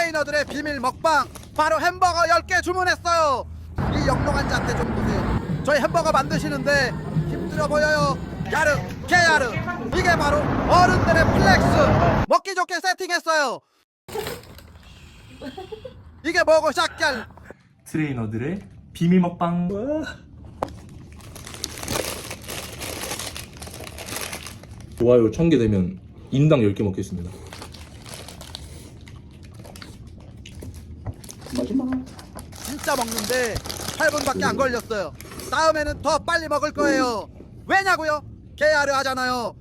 트레이너들의 비밀 먹방 바로 햄버거 10개 주문했어요. 이 영롱한 자태 좀 보세요. 저희 햄버거 만드시는데 힘들어 보여요. 야르 개야르 이게 바로 어른들의 플렉스. 먹기 좋게 세팅했어요. 이게 뭐고 샷갈. 트레이너들의 비밀 먹방. 좋아요 1000개 되면 인당 10개 먹겠습니다. 진짜 먹는데 8분밖에 안 걸렸어요. 다음에는 더 빨리 먹을 거예요. 왜냐고요? 게야르 하잖아요.